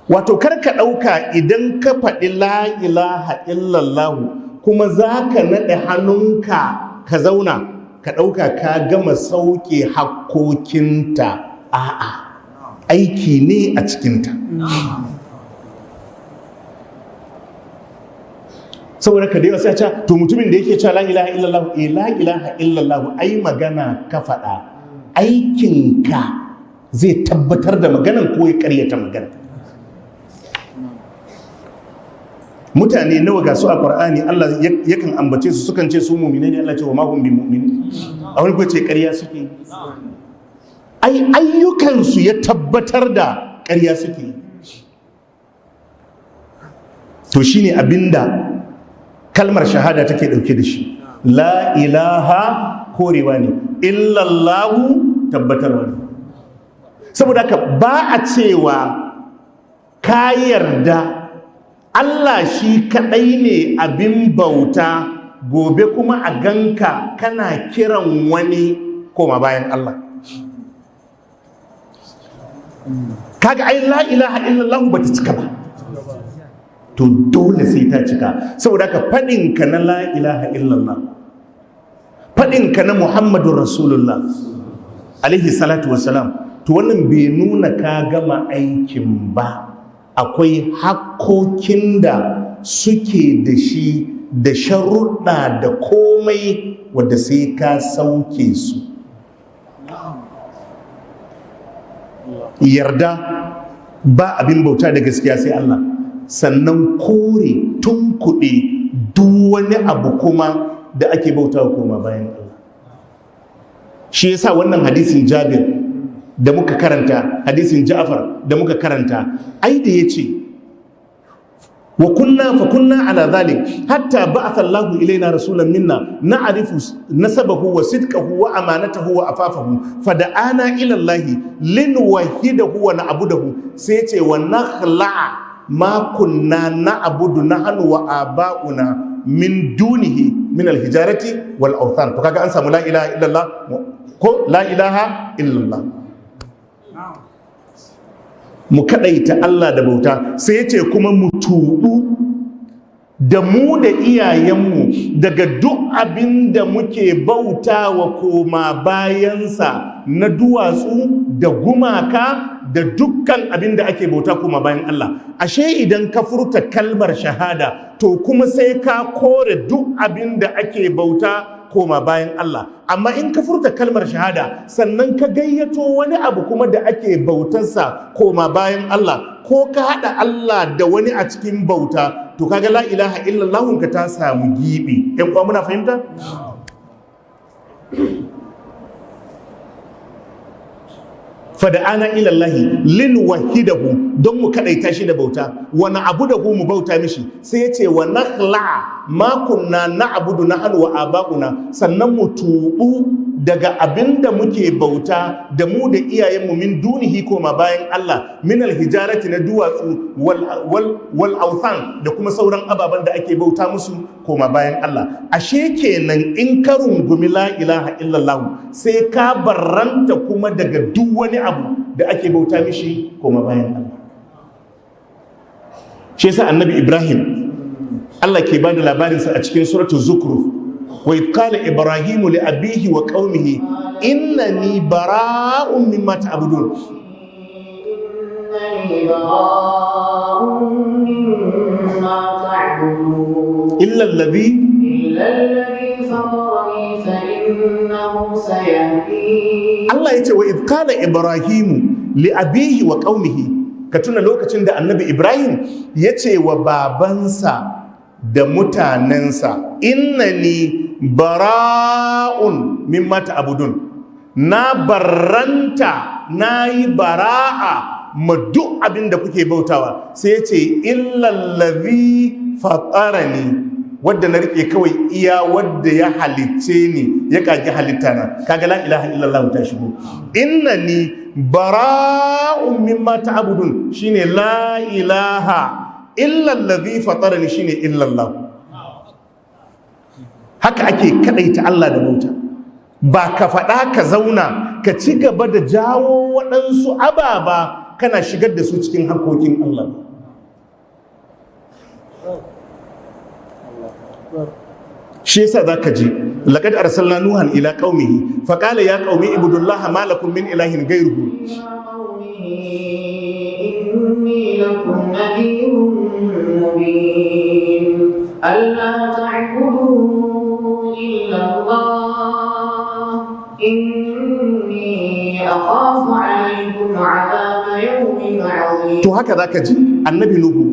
wato karka ɗauka idan ka faɗi la ilaha illallah kuma za ka naɗe hannunka ka zauna ka ɗauka ka gama sauke hakkokinta. A'a, aiki ne a cikinta. saboda ka da yawa sai a ce to mutumin da yake cewa la ilaha illallah la ilaha illallah ai magana ka faɗa, aikinka zai tabbatar da maganan ko ya karyata magana. Mutane nawa ga su a Qur'ani Allah yakan ambace su sukan ce su mu'mine ne, Allah ce wa ma hum bi mu'minin, a wani ko ce ƙarya suke. Ai ayyukansu ya tabbatar da ƙarya suke. To shine abinda kalmar shahada take dauke da shi. La ilaha korewa ne, illallahu tabbatarwa ne. Saboda haka ba a cewa ka yarda Allah shi kadai ne abin bauta, gobe kuma a ganka kana kiran wani koma bayan Allah. Kaga ai la ilaha illallahu bata cika ba, to dole sai ta cika. Saboda ka faɗinka na la ilaha illallah, faɗinka na Muhammadun Rasulullah alaihi salatu wassalam, to wannan bai nuna ka gama aikin ba. Akwai hakkokin da suke da shi da sharuɗa da komai wadda sai ka sauke su. Yarda ba abin bauta da gaskiya sai Allah, sannan kore tunkuɗe duk wani abu kuma da ake bauta koma bayan Allah. Shi yasa wannan hadisin Jabir da muka karanta, hadisin Ja'far da muka karanta, ai da yace wa kunna ala dhalik hatta ba'atha Allahu ilaina rasulan minna na'rifu nasabahu wa sidqahu wa amanatahu wa afafahu fada'ana ila Allah linwahidahu wa na'budahu, sai yace wa nakhla'a ma kunna na'budu nahnu wa aba'una min dunihi min alhijarati wal awthan. To kaga an samu la ilaha illallah ko la ilaha illallah, mu kadaita Allah da bauta. Sai yace kuma mu tubu da mu da iyayenmu daga duk abin da muke bautawa koma bayansa na duwatsu da gumaka da dukkan abin da ake bauta koma bayan Allah. Ashe idan ka furta kalmar shahada, to kuma sai ka kore duk abin da ake bauta koma bayan Allah. Amma in ka furta kalmar shahada sannan ka gayyato wani abu kuma da ake bautarsa koma bayan Allah, ko ka haɗa Allah da wani a cikin bauta, to kaga la ilaha illallah ka ta samu gibi. Yan uwa muna fahimta? Fada'ana ilallahi lin wahidahu, don mu kadaita shi da bauta, wa na'budahu mu bauta mishi. Sai yace wa nakhla'a ma kunna na'budu nahnu wa aba'una, sannan mu tubu daga abinda muke bauta da mu da iyayenmu min dunihi koma bayan Allah, min alhijarati na duwatsu wal awthan da kuma sauran ababen da ake bauta musu koma bayan Allah. Ashe kenan in ka rungumi la ilaha illallah, sai ka barranta kuma daga duk wani abu da ake bauta mishi koma bayan Allah. Shi yasa annabi Ibrahim Allah ke bada labarinsa a cikin suratul Zukhruf, wa idh qala Ibrahimu li abihi wa qaumihi innani bara'un mimma ta'budun. إنني براء مما تعبدون إلا الذي فطرني فإنه سيهدين. Allah ya ce wa idh qala Ibrahimu li abihi wa qaumihi, ka tuna lokacin da annabi Ibrahim ya ce wa babansa da mutanensa, innani bara'un mimma ta'budun, na barranta, na yi bara'a ma duk abin da kuke bautawa. Sai ya ce illallazi fatarani, wadda na rike kawai iya wadda ya halicce ni, ya kage halitta na. Kaga la ilaha illallah ta shigo. Innani bara'un mimma ta'budun shine la ilaha illallazi fatarani shine illallah. Haka ake kadaita Allah da bauta, ba ka faɗa ka zauna ka ci gaba da jawo waɗansu ababa kana shigar da su cikin harkokin Allah. Shi yasa zaka ji laqad arsalna nuhan ila qaumihi faqala ya qaumi ibudullaha ma lakum min ilahin ghayruhu. ألا تعبدوا إلا الله إني أخاف عليكم عذاب يوم عظيم. to haka zaka ji annabi nuhu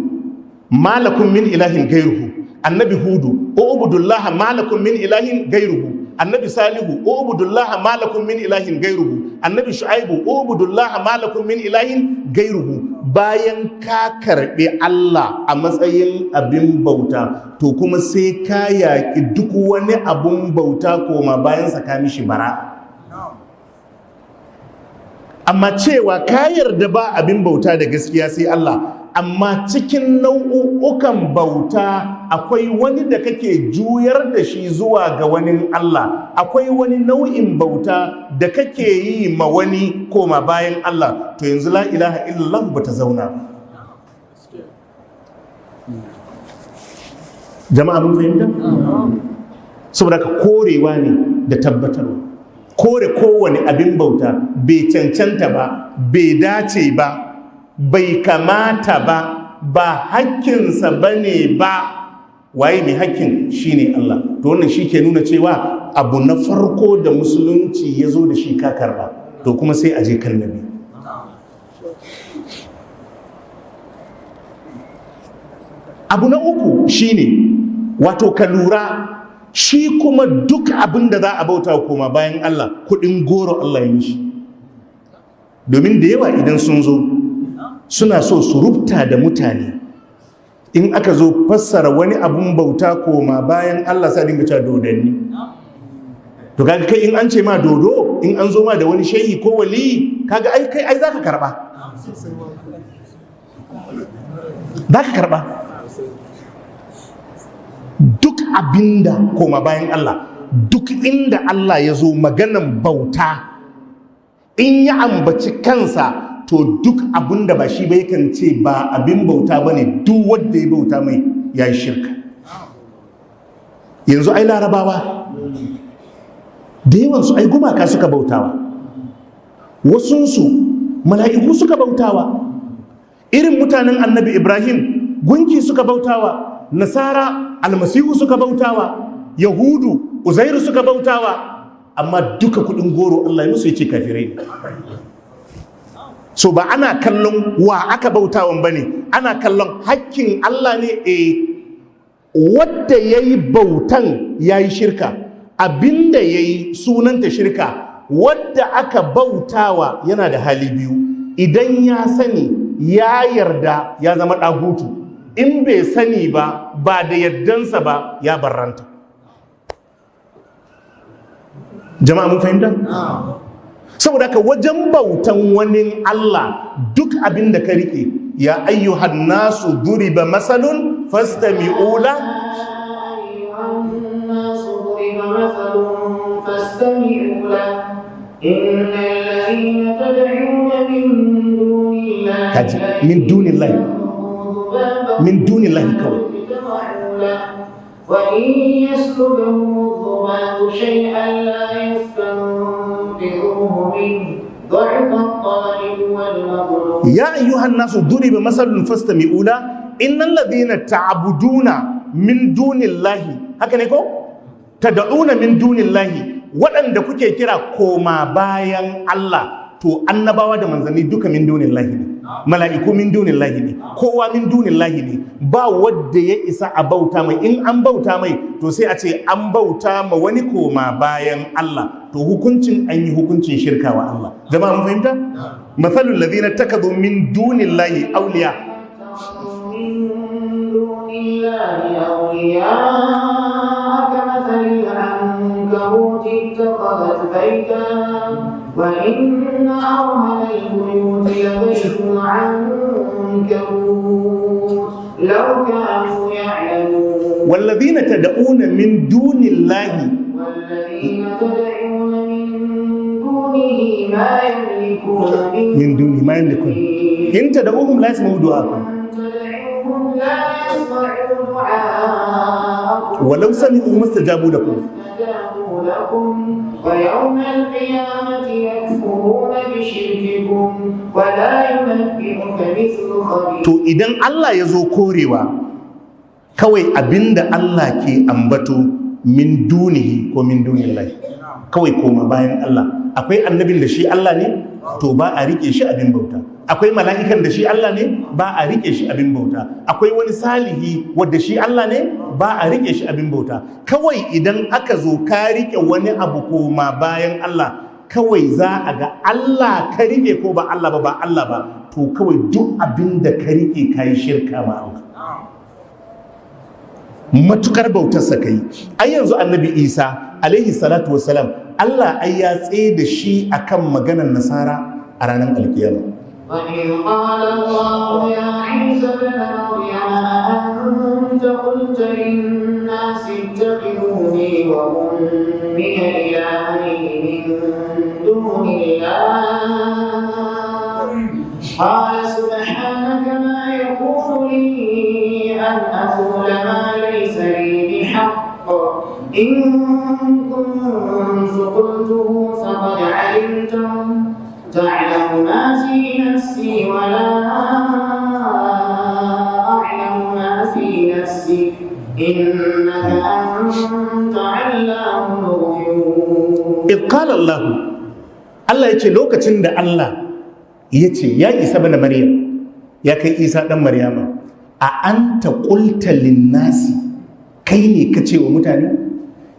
malakum min ilahin gairuhu, annabi hudu ubudullaha malakum min ilahin gairuhu, annabi salihu ubudullaha malakum min ilahin gairuhu, annabi shu'aibu ubudullaha malakum min ilahin gairuhu. Bayan ka karbe Allah a matsayin abin bauta, to kuma sai ka yaƙi duk wani abun bauta koma bayan saka mishi bara. Amma cewa ka yarda ba abin bauta da gaskiya sai Allah, amma cikin nau'ukan bauta akwai wani da kake juyar da shi zuwa ga wani Allah, akwai wani nau'in bauta da kake yi ma wani koma bayan Allah, to yanzu la ilaha illallah ba ta zauna. Jama'a mun fahimta? Saboda ka korewa ne da tabbatarwa. Kore kowane abin bauta bai cancanta ba, bai dace ba, bai kamata ba, ba hakkinsa ba ne ba. Waye mai hakkin? Shi ne Allah. To wannan shi ke nuna cewa abu na farko da musulunci ya zo da shi ka karba, to kuma sai a je kan nabi. Abu na uku shi ne, wato ka lura shi kuma duk abin da za a bauta koma bayan Allah kudin goro Allah ya mishi. Domin da yawa idan sun zo suna so su rubuta da mutane, in aka zo fassara wani abun bauta koma bayan Allah sai dinga cewa dodanni. To kaga kai in an ce ma dodo, in an zo ma da wani shehi ko wali, kaga ai zaka karba. Zaka karba. Duk abinda koma bayan Allah, duk inda Allah ya zo maganan bauta, in ya ambaci kansa, to duk abinda ba shi ba yakan ce ba abin bauta bane, duk wanda ya bauta mai ya yi shirka. Yanzu ai larabawa da yawansu ai gumaka suka bautawa, wasunsu mala'iku suka bautawa, irin mutanen annabi Ibrahim gunki suka bautawa, nasara almasihu suka bautawa, yahudu uzairu suka bautawa, amma duka kudin goro Allah ya musu yace kafirai. So ba ana kallon wa aka bautawan bane, ana kallon hakkin Allah ne. Wanda yayi bautan yayi shirka, abinda yayi sunanta shirka. Wanda aka bautawa yana da hali biyu, idan ya sani ya yarda ya zama dagutu, in bai sani ba ba da yardansa ba ya barranta. Jama'a mun fahimta? Saboda haka wajen bautan wani Allah duk abin da ka rike, ya ayyuhan nasu duriba masalun fastami'u la min dunillahi kawai. وإن يسلبه الضباب شيئا لا يستنبئه منه ضعف الطالب والمطلوب. يا أيها الناس ضرب مثل فاستمعوا له إن الذين تعبدون من دون الله هكذا يقول تدعون من دون الله waɗanda kuke kira koma bayan Allah, to annabawa da manzanni duka min dunillahi ne, mala'iku min dunillahi ne, kowa min dunillahi ne. Ba wadda ya isa a bauta mai. In an bauta mai, to sai a ce an bauta ma wani koma bayan Allah, to hukuncin an yi hukuncin shirka wa Allah. Jama'a mun fahimta? Mathalul ladina takadu min dunillahi awliya, العنكبوت اتخذت بيتا وإن أوهن البيوت لبيت العنكبوت لو كانوا يعلمون. والذين تدعون من دون الله ما يملكون من دونه ما يملكون إن تدعوهم لا يسمعوا دعاءكم ولو سمعوا ما استجابوا لكم ويوم القيامة يكفرون بشرككم ولا ينبئك مثل خبير. To idan Allah ya zo korewa, kawai abinda Allah ke ambato min dunihi ko min dunillahi, kawai koma bayan Allah. Akwai annabin da shi Allah ne, to ba a rike shi abin bauta. Akwai mala'ikan da shi Allah ne, ba a rike shi abin bauta. Akwai wani salihi wadda shi Allah ne, ba a rike shi abin bauta. Kawai idan aka zo ka rike wani abu koma bayan Allah, kawai za a ga Allah ka rike ko ba Allah ba Allah ba, to kawai duk abin da ka rike ka yi shirka ma Allah. Matukar bautarsa ka yi. Ai yanzu annabi Isa alaihi salatu wassalam, Allah ai ya tsaye da shi akan maganar nasara a ranar alkiyama. وإذ قال الله يا عيسى ابن مريم أأنت قلت للناس اتخذوني وأمي إلهين من دون الله قال سبحانك ما يكون لي أن أقول ما ليس لي بحق إن كنت قلته فقد علمته تعلم ما في نفسي ولا أعلم ما في نفسك إنك أنت علام الغيوب. إذ قال الله يتي لوكacin da Allah yace ya Isa bana Maryam, ya kai Isa dan Maryama, a anta qulta lin-nasi, kai ne kace wa mutane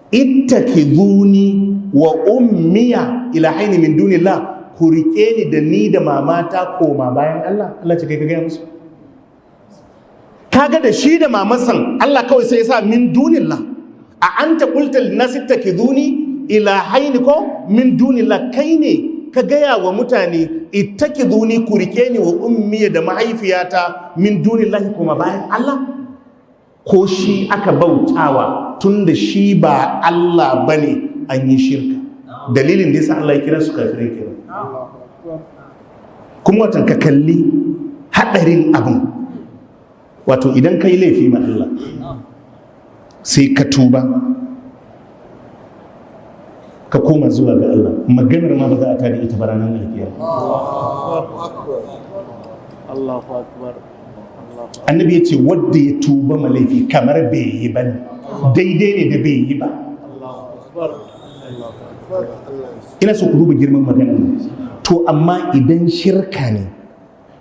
ittakizuni wa ummiya ilahaini min dunillah, ku rike ni da ni da mamata koma bayan Allah. Allah ce kai ka gaya musu. Kaga da shi da mamasan Allah kawai sai ya sa min dunillah. A anta qulta linnasi ittakiduni ilahaini ko min dunillah, kai ne ka gaya wa mutane ittakiduni ku rike ni wa ummiya da mahaifiyata min dunillahi koma bayan Allah. Ko shi aka bautawa tunda shi ba Allah bane, an yi shirka. Dalilin da yasa Allah ya kira su kafirai kenan. Kuma watan ka kalli hadarin abin, wato idan ka yi laifi ma Allah sai ka tuba ka koma zuwa ga Allah, maganar ma ba za a tare ita ba ranar alkiyama. Annabi ya ce wadda ya tuba ma laifi kamar bai yi ba ne, daidai ne da bai yi ba. Ina so ku duba girman maganar. To amma idan shirka ne,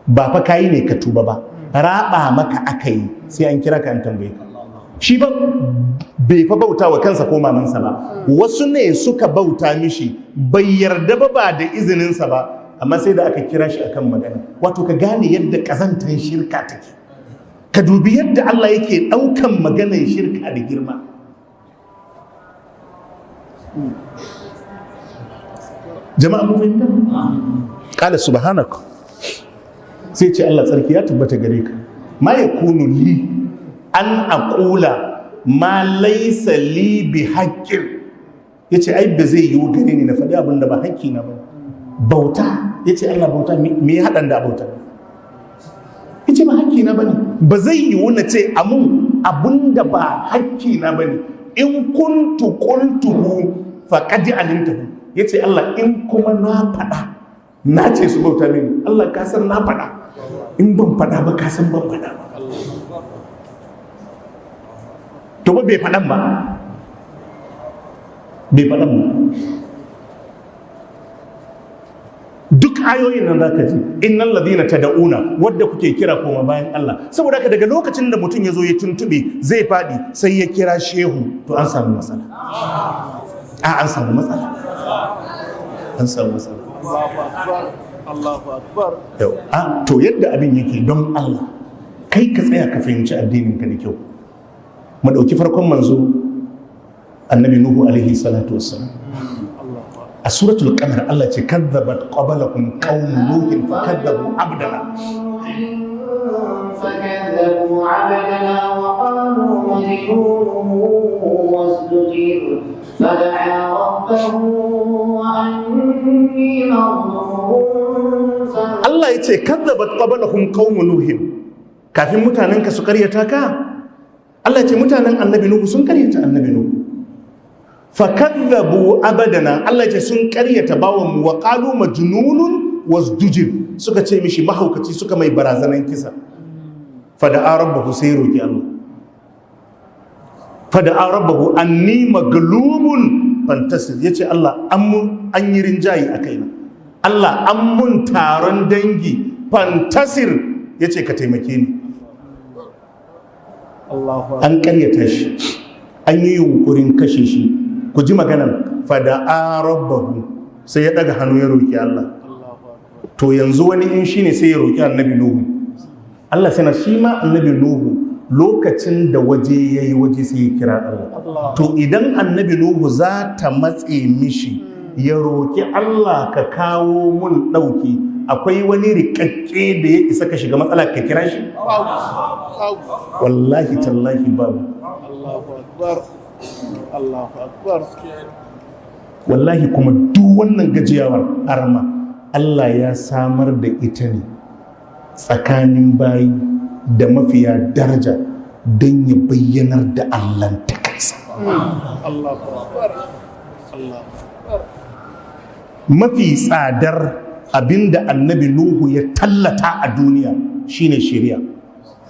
ba fa kayi ne ka tuba ba, raba maka aka yi sai an kira ka an tambaye ka. Shi ba bai fa bauta wa kansa ko mamansa ba, wasu ne suka bauta mishi, bai yarda ba da izininsa ba, amma sai da aka kira shi akan magana. Wato ka gane yadda kazantar shirka take, ka dubi yadda Allah yake ɗaukan maganar shirka da girma. Jama'a mu fahimta? Qala subhanaka, sai ce Allah tsarki ya tabbata gare ka, ma yakunu li an aqula ma laysa li bi haqqin. Yace ai ba zai yiwu gare ni na faɗi abin da ba haƙƙi na ba. Bauta, yace Allah bauta me ya haɗan da bauta? Yace ba haƙƙi na bane, ba zai yiwu na ce amun abin da ba haƙƙi na bane. In kuntu qultuhu faqad alimtahu. Ya ce Allah in kuma na faɗa na ce su bauta mini, Allah ka san na faɗa, in ban faɗa ba ka san ban faɗa ba. To ba bai faɗan ba, bai faɗan ba. Duk ayoyin nan zaka ji innal ladina tad'una, wadda kuke kira koma bayan Allah. Saboda haka daga lokacin da mutum ya zo ya tuntube zai faɗi sai ya kira shehu, to an samu matsala. An samu matsala. An samu matsala. Allahu akbar. To yadda abin yake, don Allah kai ka tsaya ka fahimci addinin ka da kyau. Mu dauki farkon manzo annabi Nuhu alaihi salatu wassalam. A suratul Qamar Allah ce kadzabat qablakum qaum nuhin fakadzabu abdana. فكذبوا عبدنا وقالوا مجنون وازدجر فدعا ربه أني مغلوب. Allah ya ce kadzabat qablahum qaum nuhin, kafin mutanenka su karyata ka. Allah ya ce mutanen annabi Nuhu sun karyata annabi Nuhu. Fakadzabu abadana, Allah ya ce sun karyata bawan mu, wa qalu majnunun wasdujir, suka ce mishi mahaukaci, suka mai barazanan kisa. Fada'a rabbahu, sai roki Allah. fada'a rabbahu anni maglubun fantasir, yace Allah an yi rinjayi a kaina, Allah an mun taron dangi fantasir, yace ka taimake ni. An karyata shi, an yi yunkurin kashe shi, ku ji maganan fada'a rabbahu, sai ya daga hannu ya roki Allah. To yanzu wani in shine sai ya roki annabi Nuhu, Allah sai na shi ma annabi Nuhu lokacin da waje ya yi waje sai ya kira Allah. To idan annabi Nuhu za ta matse mishi ya roƙi Allah ka kawo mun ɗauki, akwai wani riƙaƙƙe da ya isa ka shiga matsala ka kira shi? Wallahi tallahi babu. Wallahi kuma duk wannan gajiyawar arma Allah ya samar da ita ne tsakanin bayi da mafiya daraja don ya bayyanar da Allahntakarsa. Mafi tsadar abinda annabi Nuhu ya tallata a duniya shine shari'a.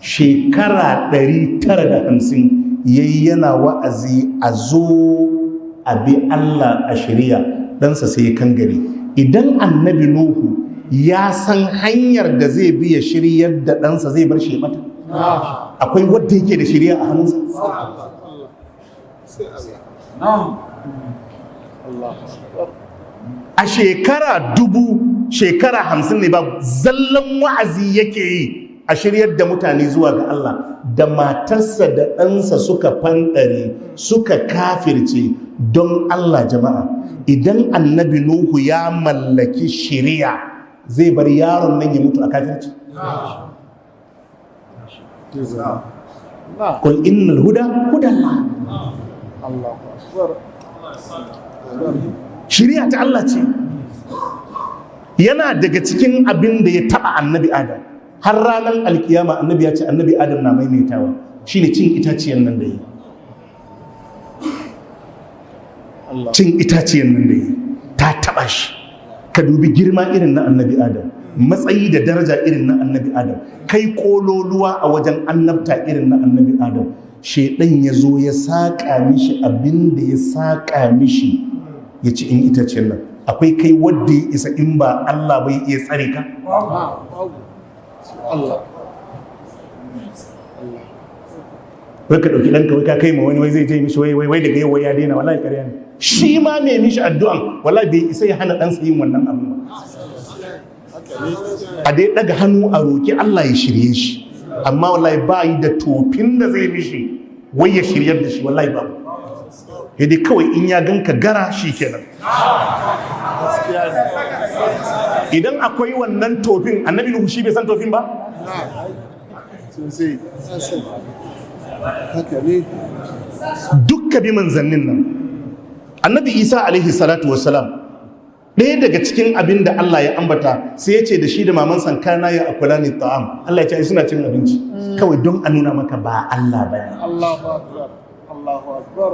Shekara 950 yayi yana wa'azi a zo a bi Allah a shari'a, ɗansa sai ya kangare. Idan annabi Nuhu ya san hanyar da zai bi ya shiryar da ɗansa, zai bar shi mata? Akwai wadda yake da shirya a hannunsa? A shekara 1000, shekara 50 ne ba, zallan wa'azi yake yi a shiryar da mutane zuwa ga Allah. Da matarsa da ɗansa suka fanɗare, suka kafirce don Allah. Jama'a, idan annabi Nuhu ya mallaki shiriya, zai bar yaron nan ya mutu a kafirci? Qul innal huda hudallah. Shiriya ta Allah ce. Yana daga cikin abin da ya taba annabi Adam, har ranar alkiyama annabi ya ce annabi Adam na maimaitawa, shine cin itaciyar nan da yi. Cin itaciyar nan da yi ta taba shi. Ka dubi girma irin na annabi Adam, matsayi da daraja irin na annabi Adam, kai kololuwa a wajen annabta irin na annabi Adam. Shedan ya zo ya saƙa mishi abin da ya saƙa mishi, ya ci in itacen nan. Akwai kai wadda ya isa in ba Allah bai iya tsare ka? Wai ka ɗauki ɗanka wai ka kai ma wani, wai zai je mishi wai daga yau wai ya daina. Wallahi ƙarya ne. Shi ma mai mishi addu'an wallahi bai isa ya hana ɗansa yin wannan abu ba. A dai ɗaga hannu a roƙi Allah ya shirye shi, amma wallahi ba yi da tofin da zai mishi wai ya shiryar da shi. Wallahi babu. Ya dai kawai in ya ganka gara shi kenan. Idan akwai wannan tofin, annabi Nuhu shi bai san tofin ba? Dukka bi manzannin nan. Annabi Isa alaihi salatu wassalam, ɗaya daga cikin abin da Allah ya ambata sai ya ce da shi da mamansa kana ya akula ni ta'am. Allah ya ce ai suna cin abinci kawai don a nuna maka ba Allah ba ne. Allahu akbar, Allahu akbar.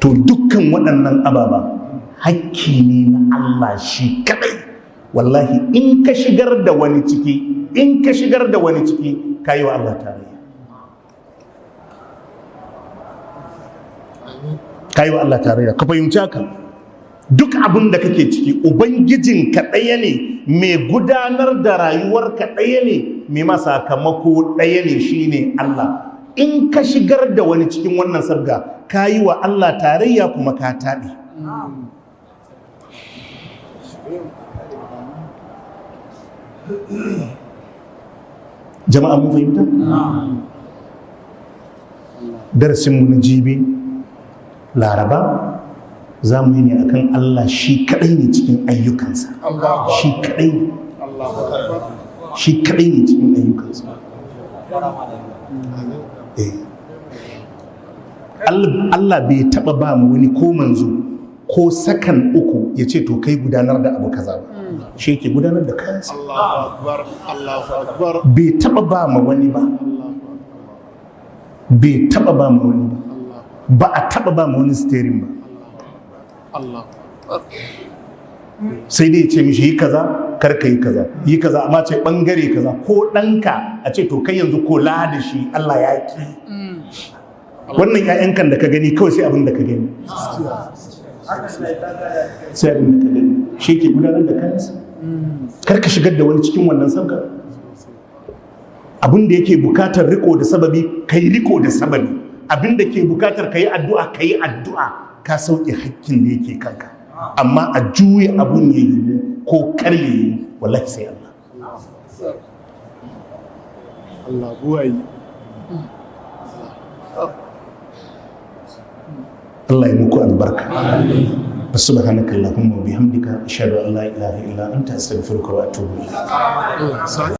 To dukkan waɗannan ababa hakki ne na Allah shi kadai. Wallahi in ka shigar da wani ciki, kayi wa Allah tarayya. Kayi wa Allah tarayya. Ka fahimci haka. Duk abin da kake ciki, ubangijin ka ɗaya ne, mai gudanar da rayuwar ka ɗaya ne, mai ma sakamako ɗaya ne, shine Allah. In ka shigar da wani cikin wannan sabga, kayi wa Allah tarayya kuma ka taɓe. Jama'a mun fahimta? Darasinmu na jibi Laraba za mu yi ne akan Allah shi kadai ne cikin ayyukansa. Shi kadai ne. Shi kadai ne cikin ayyukansa. Allah bai taba ba mu wani ko manzo ko sakan uku ya ce to kai gudanar da abu kaza ba. Shi yake gudanar da kansa. Bai taba ba mu wani ba. Bai taba ba mu wani ba. Ba a taba ba mu wani steering ba. Sai dai ya ce mishi yi kaza kar ka yi kaza amma ce bangare kaza ko ɗanka a ce to kai yanzu kula da shi Allah ya ki wannan ƴaƴankan da ka gani kawai sai abin da ka gani sai abin da ka gani shi ke gudanar da kansa kar ka shigar da wani cikin wannan sabgar abin da yake bukatar riko da sababi kai riko da sababi abin da ke bukatar kai addu'a kai addu'a ka sauke hakkin da yake kanka amma a juya abun ya yi ko kar ya yi wallahi sai Allah Allah buwayi Allah ya muku albarka subhanaka allahumma wa bihamdika ashhadu an la ilaha illa anta astaghfiruka wa atubu ilayk